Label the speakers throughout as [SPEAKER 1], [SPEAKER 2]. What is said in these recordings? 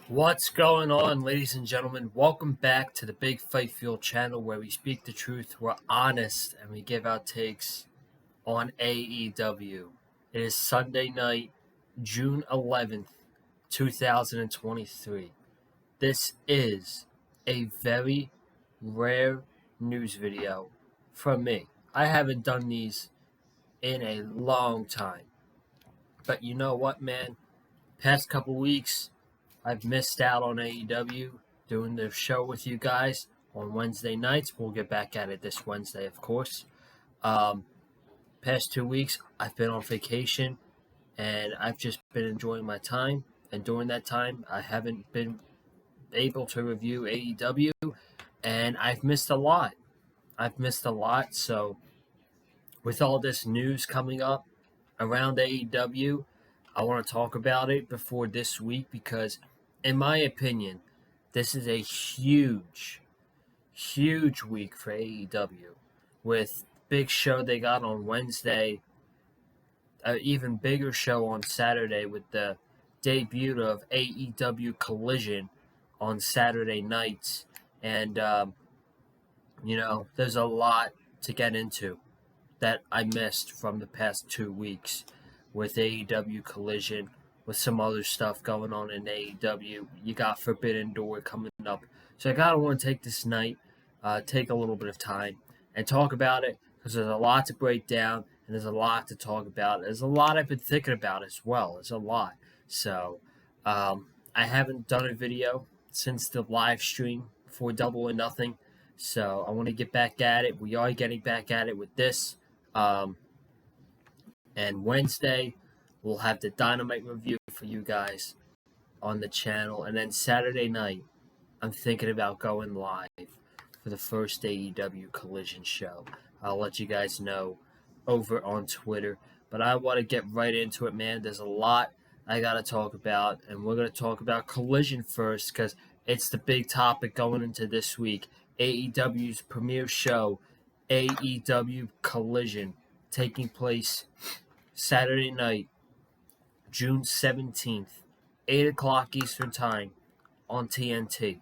[SPEAKER 1] What's going on, ladies and gentlemen? Welcome back to the Big Fight Field channel where we speak the truth, we're honest, and we give our takes on AEW. It is Sunday night, June 11th, 2023. This is a very rare news video from me. I haven't done these in a long time. But you know what, man? Past couple weeks, I've missed out on AEW doing the show with you guys on Wednesday nights. We'll get back at it this Wednesday, of course. Past 2 weeks, I've been on vacation, and I've just been enjoying my time. And during that time, I haven't been able to review AEW, and I've missed a lot. So with all this news coming up around AEW, I want to talk about it before this week because, in my opinion, this is a huge week for AEW. With big show they got on Wednesday, an even bigger show on Saturday with the debut of AEW Collision on Saturday nights. And, there's a lot to get into that I missed from the past 2 weeks with AEW Collision, with some other stuff going on in AEW. You got Forbidden Door coming up. So I kind of want to take this night, take a little bit of time, and talk about it because there's a lot to break down and there's a lot to talk about. There's a lot I've been thinking about as well. There's a lot. So I haven't done a video since the live stream for Double or Nothing. So I want to get back at it. We are getting back at it with this. And Wednesday, we'll have the Dynamite review for you guys on the channel. And then Saturday night, I'm thinking about going live for the first AEW Collision show. I'll let you guys know over on Twitter. But I want to get right into it, man. There's a lot I got to talk about. And we're going to talk about Collision first because it's the big topic going into this week. AEW's premiere show, AEW Collision, taking place Saturday night, June 17th, 8 o'clock Eastern Time on TNT.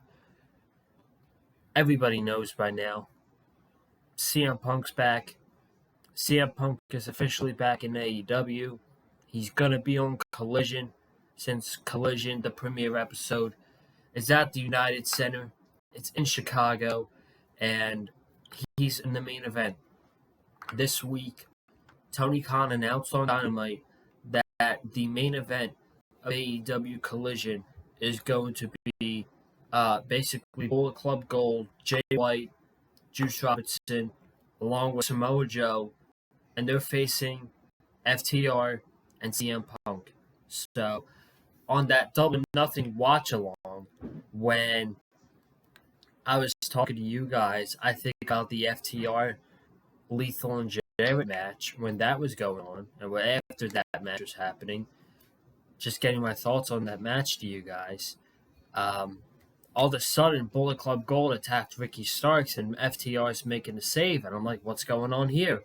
[SPEAKER 1] Everybody knows by now, CM Punk's back. CM Punk is officially back in AEW. He's going to be on Collision, since Collision, the premiere episode, is at the United Center. It's in Chicago, and he's in the main event. This week, Tony Khan announced on Dynamite that the main event of AEW Collision is going to be basically Bullet Club Gold, Jay White, Juice Robinson, along with Samoa Joe, and they're facing FTR and CM Punk. So, on that Double or Nothing watch along, when I was talking to you guys, I think about the FTR Lethal and Jarrett match when that was going on, and after that match was happening, just getting my thoughts on that match to you guys. All of a sudden, Bullet Club Gold attacked Ricky Starks, and FTR is making the save, and I'm like, what's going on here?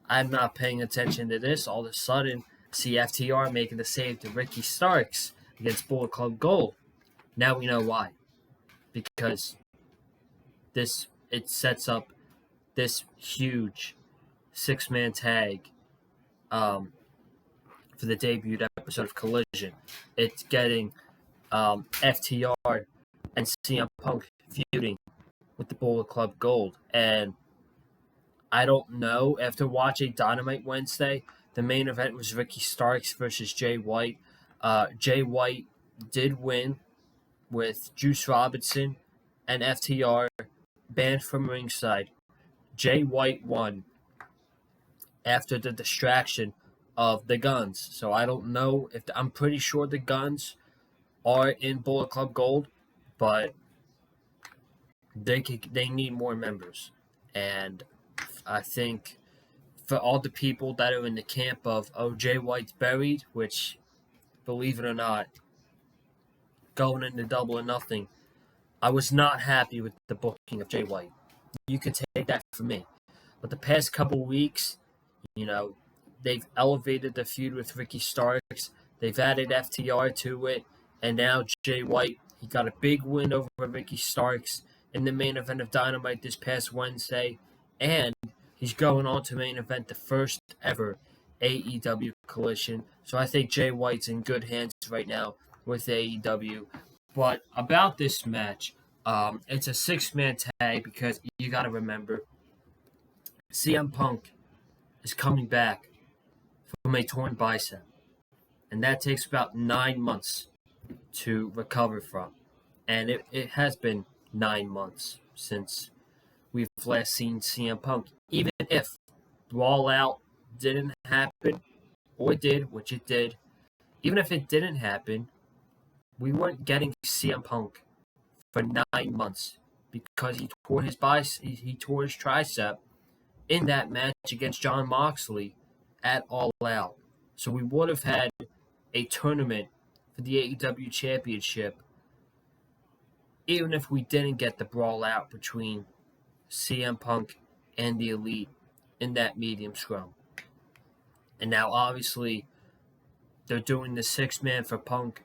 [SPEAKER 1] I'm not paying attention to this. All of a sudden, see FTR making the save to Ricky Starks against Bullet Club Gold. Now we know why. Because it sets up this huge 6-man tag for the debut episode of Collision. It's getting FTR and CM Punk feuding with the Bullet Club Gold. And I don't know, after watching Dynamite Wednesday, the main event was Ricky Starks versus Jay White. Jay White did win with Juice Robinson and FTR banned from ringside. Jay White won after the distraction of the Guns. So I don't know if I'm pretty sure the Guns are in Bullet Club Gold, but they need more members. And I think for all the people that are in the camp of, oh, Jay White's buried, which, believe it or not, going into Double or Nothing, I was not happy with the booking of Jay White. You can take that from me. But the past couple weeks, they've elevated the feud with Ricky Starks. They've added FTR to it. And now Jay White, He got a big win over Ricky Starks in the main event of Dynamite this past Wednesday, and he's going on to main event the first ever AEW Collision. So I think Jay White's in good hands right now with AEW. But about this match, it's a 6-man tag because you got to remember CM Punk is coming back from a torn bicep, and that takes about 9 months to recover from. And it has been 9 months since we've last seen CM Punk. Even if Brawl Out didn't happen, or it did, which it did, even if it didn't happen, we weren't getting CM Punk for 9 months because he tore his tricep in that match against Jon Moxley at All Out. So we would have had a tournament for the AEW Championship even if we didn't get the brawl out between CM Punk and the Elite in that medium scrum. And now obviously they're doing the 6-man for Punk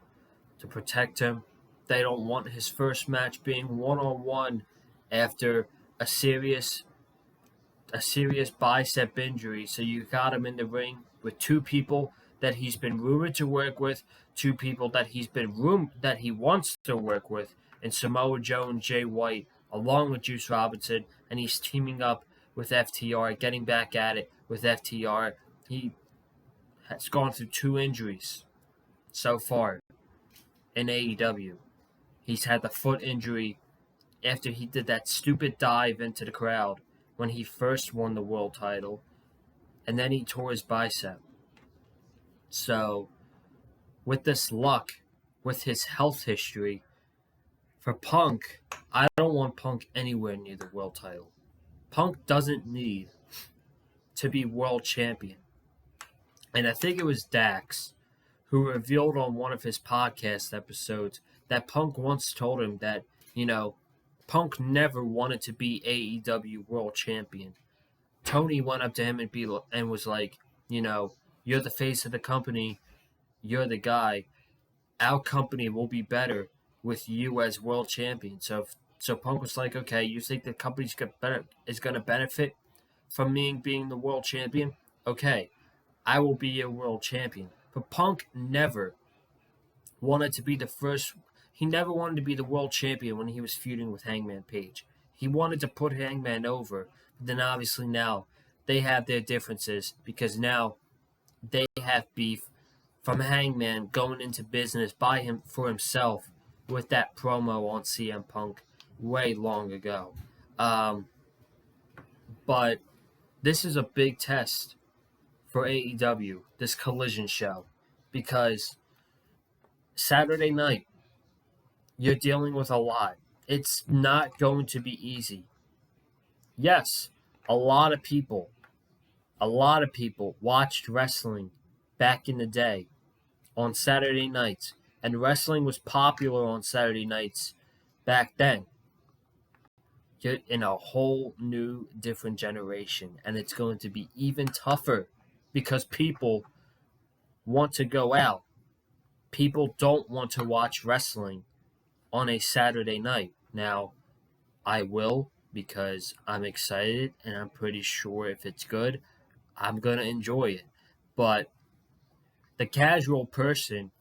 [SPEAKER 1] to protect him. They don't want his first match being one-on-one after a serious bicep injury. So you got him in the ring with 2 people that he's been rumored to work with, 2 people that that he wants to work with, and Samoa Joe and Jay White, along with Juice Robinson, and he's teaming up with FTR, getting back at it with FTR. He has gone through 2 injuries so far in AEW. He's had the foot injury after he did that stupid dive into the crowd when he first won the world title, and then he tore his bicep. So, with this luck, with his health history, for Punk, I don't want Punk anywhere near the world title. Punk doesn't need to be world champion. And I think it was Dax who revealed on one of his podcast episodes that Punk once told him that, Punk never wanted to be AEW world champion. Tony went up to him and was like, you're the face of the company. You're the guy. Our company will be better with you as world champion. So Punk was like, okay, you think the company's is going to benefit from me being the world champion? Okay, I will be a world champion. But Punk never wanted to be the first. He never wanted to be the world champion when he was feuding with Hangman Page. He wanted to put Hangman over. But then obviously now they have their differences because now they have beef from Hangman going into business for himself with that promo on CM Punk way long ago. But this is a big test for AEW, this Collision show, because Saturday night, you're dealing with a lot. It's not going to be easy. Yes, a lot of people watched wrestling back in the day on Saturday nights, and wrestling was popular on Saturday nights back then. You're in a whole new, different generation, and it's going to be even tougher because people want to go out. People don't want to watch wrestling on a Saturday night. Now, I will because I'm excited, and I'm pretty sure if it's good, I'm going to enjoy it. But the casual person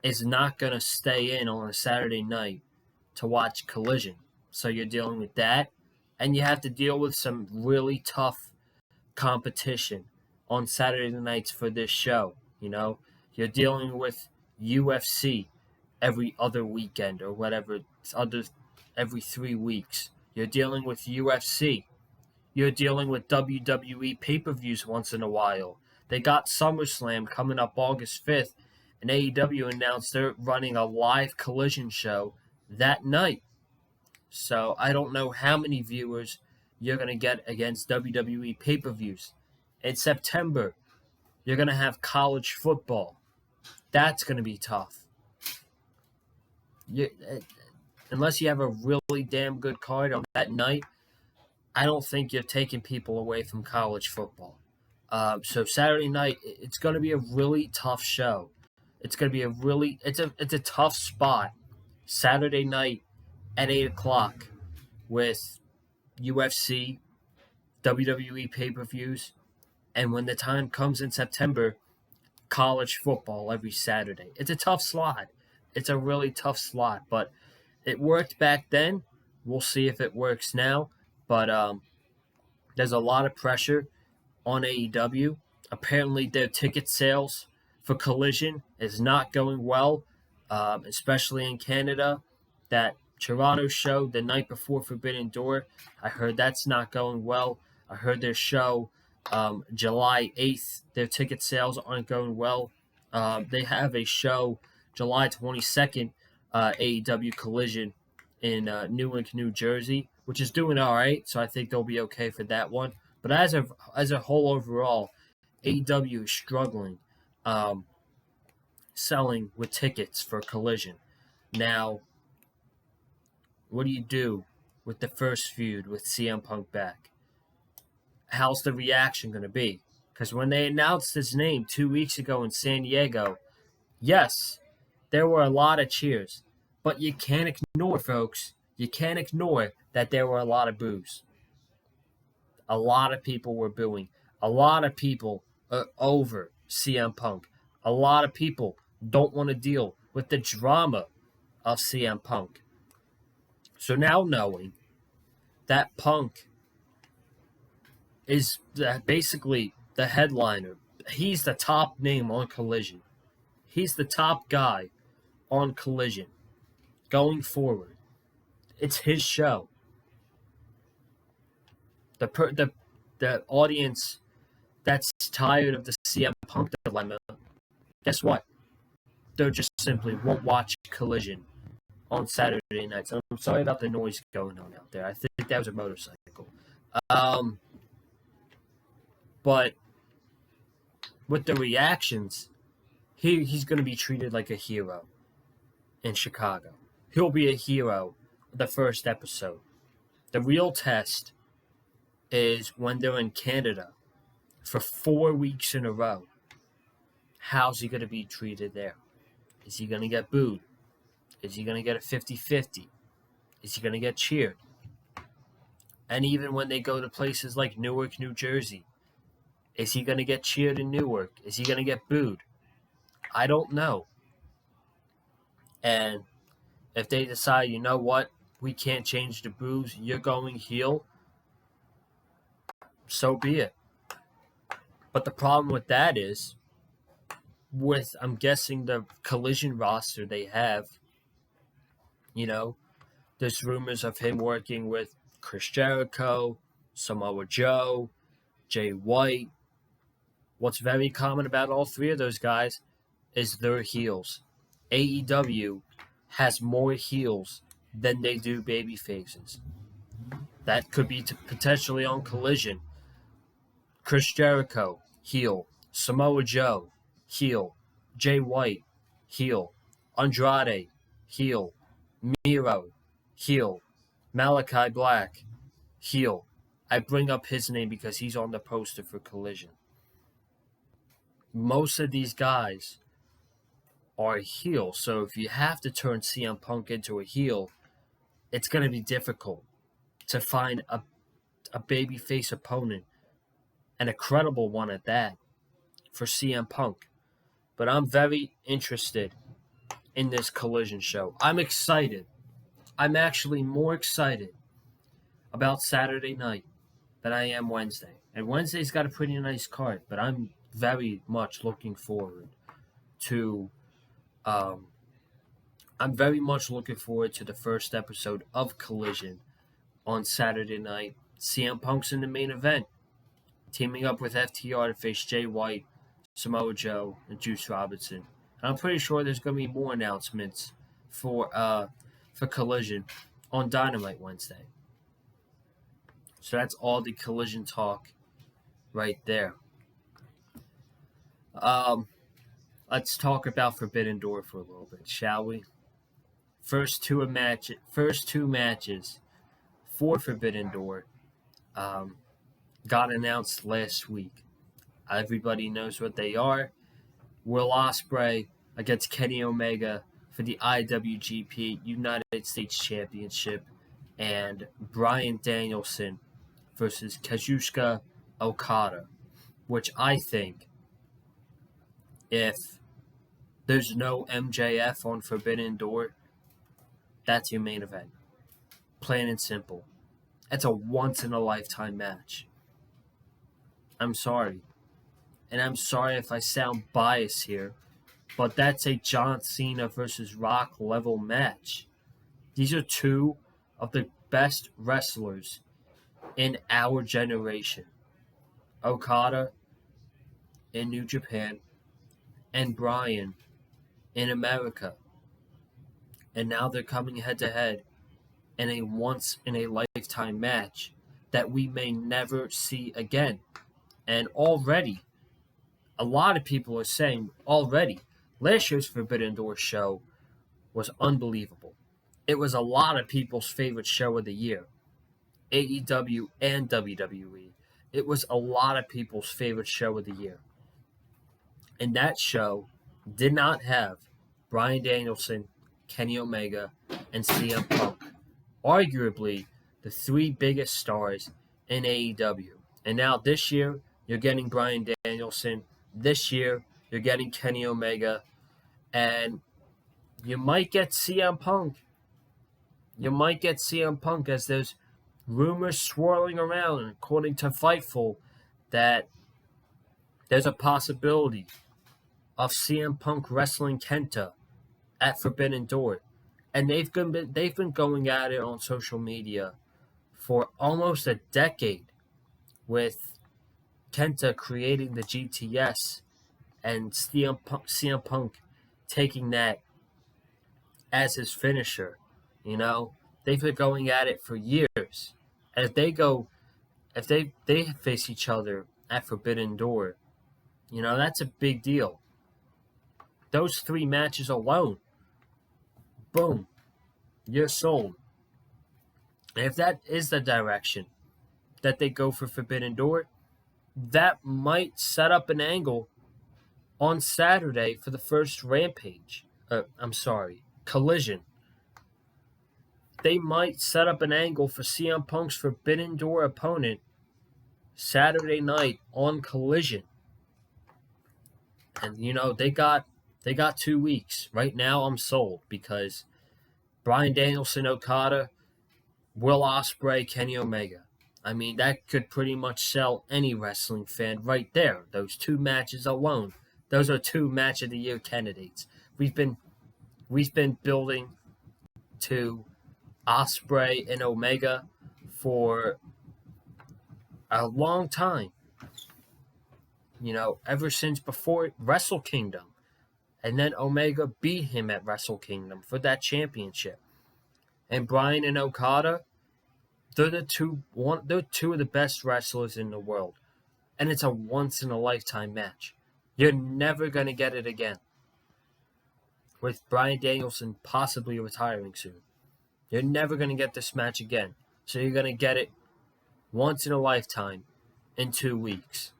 [SPEAKER 1] is not going to stay in on a Saturday night to watch Collision. So you're dealing with that, and you have to deal with some really tough competition on Saturday nights for this show. You're dealing with UFC every other weekend or whatever, every 3 weeks. You're dealing with UFC. You're dealing with WWE pay-per-views once in a while. They got SummerSlam coming up August 5th, and AEW announced they're running a live Collision show that night. So I don't know how many viewers you're going to get against WWE pay-per-views. In September, you're going to have college football. That's going to be tough. Unless you have a really damn good card on that night, I don't think you're taking people away from college football. So Saturday night, it's going to be a really tough show. It's going to be it's a tough spot Saturday night at 8 o'clock with UFC, WWE pay-per-views, and when the time comes in September, college football every Saturday. It's a tough slot. It's a really tough slot, but it worked back then. We'll see if it works now. But there's a lot of pressure on AEW. Apparently, their ticket sales for Collision is not going well, especially in Canada. That Toronto show the night before Forbidden Door, I heard that's not going well. I heard their show July 8th, their ticket sales aren't going well. They have a show July 22nd, AEW Collision in Newark, New Jersey, which is doing all right. So I think they'll be okay for that one. But as a whole overall, AEW is struggling selling with tickets for Collision. Now, what do you do with the first feud with CM Punk back? How's the reaction going to be? Because when they announced his name 2 weeks ago in San Diego, yes, there were a lot of cheers. But you can't ignore, folks, you can't ignore that there were a lot of boos. A lot of people were booing. A lot of people are over CM Punk. A lot of people don't want to deal with the drama of CM Punk. So now knowing that Punk is basically the headliner, he's the top name on Collision. He's the top guy on Collision going forward. It's his show. The audience that's tired of the CM Punk dilemma, guess what? They just simply won't watch Collision on Saturday nights. I'm sorry about the noise going on out there. I think that was a motorcycle. But with the reactions, he's going to be treated like a hero in Chicago. He'll be a hero the first episode. The real test is when they're in Canada for 4 weeks in a row. How's he going to be treated there? Is he going to get booed? Is he going to get a 50-50? Is he going to get cheered? And even when they go to places like Newark, New Jersey, is he going to get cheered in Newark? Is he going to get booed? I don't know. And if they decide, you know what, we can't change the boos, you're going heel, so be it. But the problem with that is, I'm guessing the Collision roster they have, there's rumors of him working with Chris Jericho, Samoa Joe, Jay White. What's very common about all three of those guys is their heels. AEW has more heels than they do baby faces. That could be potentially on Collision. Chris Jericho, heel. Samoa Joe, heel. Jay White, heel. Andrade, heel. Miro, heel. Malachi Black, heel. I bring up his name because he's on the poster for Collision. Most of these guys are heel, so if you have to turn CM Punk into a heel, it's going to be difficult to find a babyface opponent, and a credible one at that, for CM Punk. But I'm very interested in this Collision show. I'm excited. I'm actually more excited about Saturday night than I am Wednesday. And Wednesday's got a pretty nice card, but I'm very much looking forward to the first episode of Collision on Saturday night. CM Punk's in the main event, teaming up with FTR to face Jay White, Samoa Joe, and Juice Robinson. And I'm pretty sure there's going to be more announcements for Collision on Dynamite Wednesday. So that's all the Collision talk right there. Let's talk about Forbidden Door for a little bit, shall we? First two matches for Forbidden Door got announced last week. Everybody knows what they are. Will Ospreay against Kenny Omega for the IWGP United States Championship, and Bryan Danielson versus Kazuchika Okada, which I think, if there's no MJF on Forbidden Door, that's your main event. Plain and simple. It's a once-in-a-lifetime match. I'm sorry. And I'm sorry if I sound biased here, but that's a John Cena versus Rock level match. These are two of the best wrestlers in our generation. Okada in New Japan and Bryan in America. And now they're coming head to head in a once-in-a-lifetime match that we may never see again. And already, a lot of people are saying last year's Forbidden Door show was unbelievable. It was a lot of people's favorite show of the year, AEW and WWE. It was a lot of people's favorite show of the year. And that show did not have Bryan Danielson, Kenny Omega, and CM Punk, arguably the three biggest stars in AEW. And now this year, you're getting Bryan Danielson. This year, you're getting Kenny Omega. And you might get CM Punk. You might get CM Punk, as there's rumors swirling around, according to Fightful, that there's a possibility of CM Punk wrestling Kenta at Forbidden Door. And they've been going at it on social media for almost a decade, with Kenta creating the GTS and CM Punk taking that as his finisher. You know, they've been going at it for years. And if they face each other at Forbidden Door, you know, that's a big deal. Those three matches alone, boom, you're sold. And if that is the direction that they go for Forbidden Door, that might set up an angle on Saturday for the first Collision. They might set up an angle for CM Punk's Forbidden Door opponent Saturday night on Collision. And, you know, they got 2 weeks. Right now, I'm sold, because Bryan Danielson, Okada, Will Ospreay, Kenny Omega. I mean, that could pretty much sell any wrestling fan right there. Those two matches alone. Those are 2 match of the year candidates. We've been building to Ospreay and Omega for a long time. You know, ever since before Wrestle Kingdom. And then Omega beat him at Wrestle Kingdom for that championship. And Bryan and Okada, they're two of the best wrestlers in the world. And it's a once-in-a-lifetime match. You're never going to get it again. With Bryan Danielson possibly retiring soon. You're never going to get this match again. So you're going to get it once in a lifetime in 2 weeks.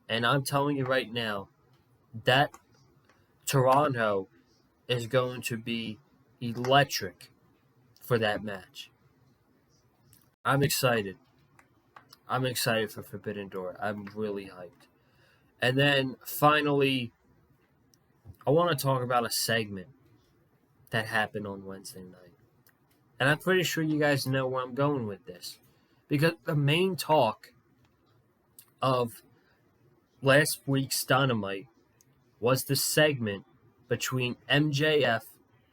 [SPEAKER 1] And I'm telling you right now, that Toronto is going to be electric for that match. I'm excited. I'm excited for Forbidden Door. I'm really hyped. And then finally, I want to talk about a segment that happened on Wednesday night. And I'm pretty sure you guys know where I'm going with this. Because the main talk of last week's Dynamite was the segment between MJF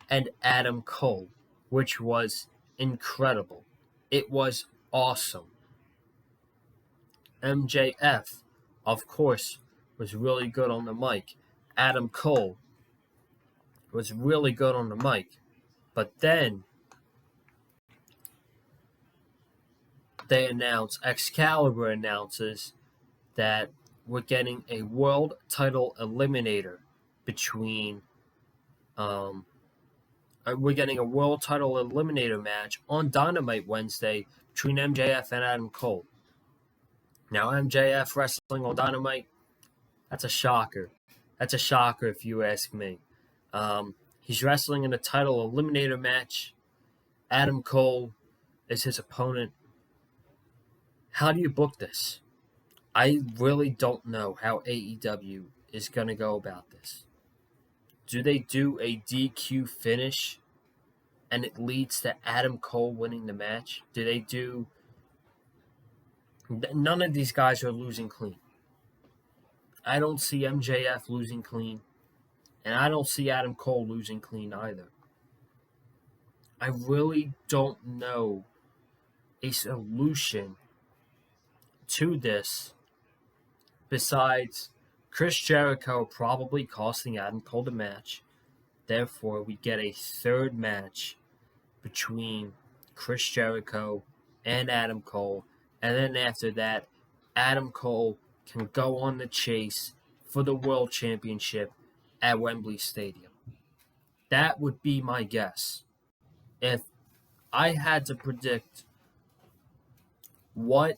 [SPEAKER 1] and Adam Cole, which was incredible. It was awesome. MJF, of course, was really good on the mic. Adam Cole was really good on the mic. But then Excalibur announces that we're getting a world title eliminator match on Dynamite Wednesday between MJF and Adam Cole. Now, MJF wrestling on Dynamite, that's a shocker. That's a shocker if you ask me. He's wrestling in a title eliminator match. Adam Cole is his opponent. How do you book this? I really don't know how AEW is going to go about this. Do they do a DQ finish and it leads to Adam Cole winning the match? Do they do... None of these guys are losing clean. I don't see MJF losing clean, and I don't see Adam Cole losing clean either. I really don't know a solution to this besides Chris Jericho probably costing Adam Cole the match. Therefore, we get a third match between Chris Jericho and Adam Cole. And then after that, Adam Cole can go on the chase for the World Championship at Wembley Stadium. That would be my guess. If I had to predict what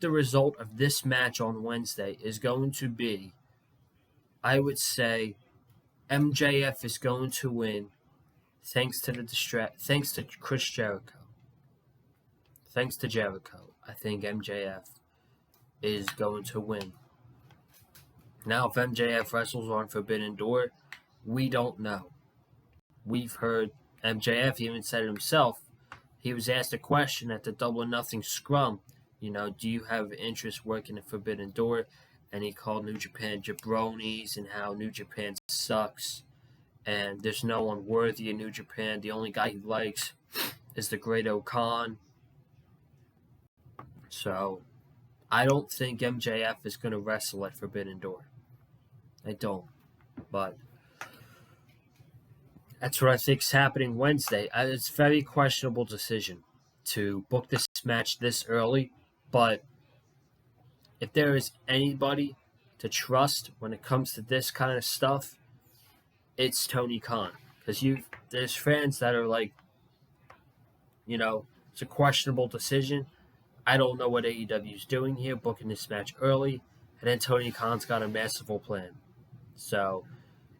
[SPEAKER 1] the result of this match on Wednesday is going to be, I would say MJF is going to win thanks to Chris Jericho. Thanks to Jericho, I think MJF is going to win. Now, if MJF wrestles on Forbidden Door, we don't know. We've heard MJF even said it himself. He was asked a question at the Double or Nothing scrum. Do you have interest working at Forbidden Door? And he called New Japan jabronis and how New Japan sucks. And there's no one worthy of New Japan. The only guy he likes is the Great Okan. So, I don't think MJF is going to wrestle at Forbidden Door. I don't. But that's what I think is happening Wednesday. It's a very questionable decision to book this match this early. But if there is anybody to trust when it comes to this kind of stuff, it's Tony Khan. Because there's fans that are like, it's a questionable decision. I don't know what AEW is doing here, booking this match early. And then Tony Khan's got a masterful plan. So,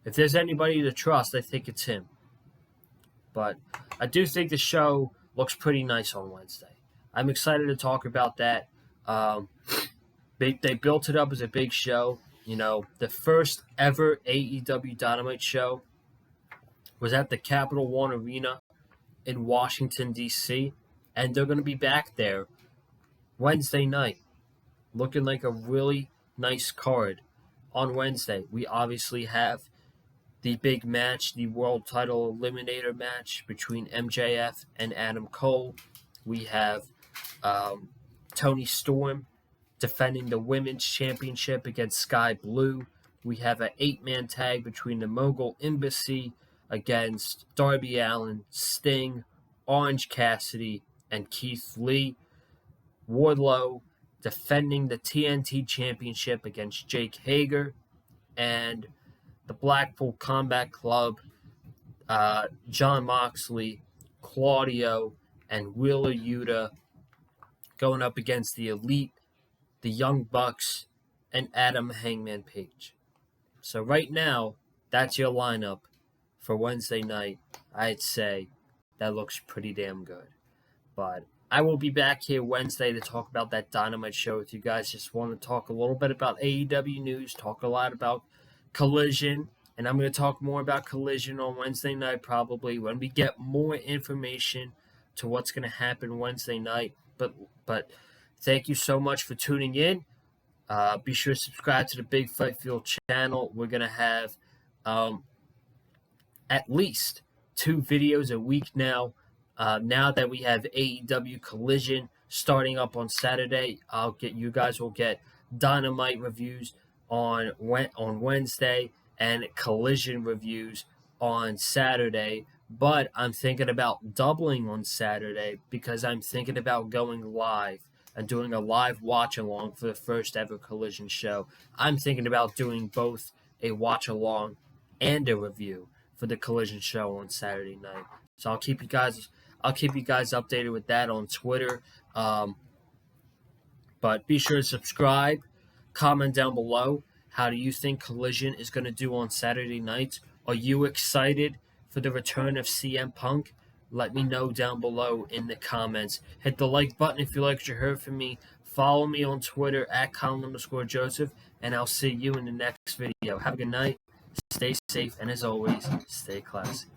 [SPEAKER 1] if there's anybody to trust, I think it's him. But I do think the show looks pretty nice on Wednesday. I'm excited to talk about that. They built it up as a big show. The first ever AEW Dynamite show was at the Capital One Arena in Washington, D.C. And they're going to be back there Wednesday night, looking like a really nice card. On Wednesday, we obviously have the big match, the world title eliminator match between MJF and Adam Cole. We have Toni Storm defending the Women's Championship against Sky Blue. We have an 8-man tag between the Mogul Embassy against Darby Allin, Sting, Orange Cassidy, and Keith Lee. Wardlow defending the TNT Championship against Jake Hager, and the Blackpool Combat Club, Jon Moxley, Claudio, and Wheeler Yuta going up against the Elite, the Young Bucks, and Adam Hangman Page. So right now, that's your lineup for Wednesday night. I'd say that looks pretty damn good. But I will be back here Wednesday to talk about that Dynamite show with you guys. Just want to talk a little bit about AEW news, talk a lot about Collision, and I'm going to talk more about Collision on Wednesday night probably when we get more information to what's going to happen Wednesday night. But thank you so much for tuning in. Be sure to subscribe to the Big Fight Field channel. We're going to have at least 2 videos a week now. Now that we have AEW Collision starting up on Saturday, you guys will get Dynamite reviews on Wednesday and Collision reviews on Saturday. But I'm thinking about doubling on Saturday because I'm thinking about going live and doing a live watch along for the first ever Collision show. I'm thinking about doing both a watch along and a review for the Collision show on Saturday night. So I'll keep you guys updated with that on Twitter. But be sure to subscribe, comment down below How do you think Collision is going to do on Saturday nights? Are you excited for the return of CM Punk? Let me know down below in the comments. Hit the like button if you liked what you heard from me. Follow me on Twitter at Colin_Joseph, and I'll see you in the next video. Have a good night. Stay safe, and as always, stay classy.